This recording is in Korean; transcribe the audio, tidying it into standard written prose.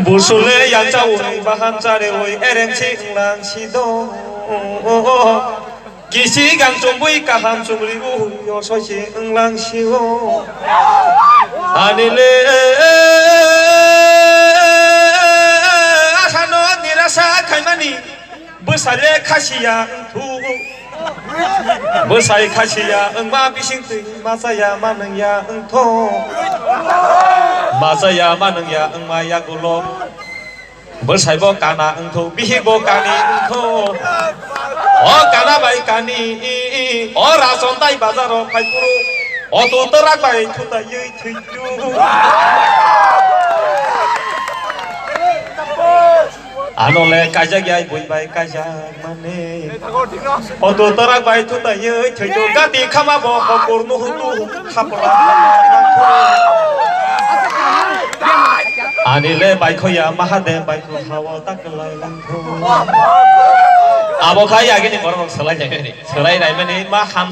무술래 양자우의 바한자래의 에랭치 응랑시도 기시강 좀부이 까함 좀리고 요소시 응랑시오 아닐래 아사노 니라사 칼마니 무살레 카시야 두 무사이 카시야 응마 비싱뜨 마사야 마능야 응토 마사야 마능야 응마야 굴로 무사이보 까나 응토 비히보 까니 응토 까나 바이 까니 라손 다이 바자로 파이프로 또 떠락 바이 투다 여이 트유 안올래 까자기야 보이바이 까자만네 또 떠락 바이 투다 여이 트유 가디 카마보 거꾸르노 후두 하보라 아닐래 바이코야 마하데 바이코 하와 딱글라이 랑토 아보카이 아게니 뭐라고 설라이 설라이 라이면이 마 함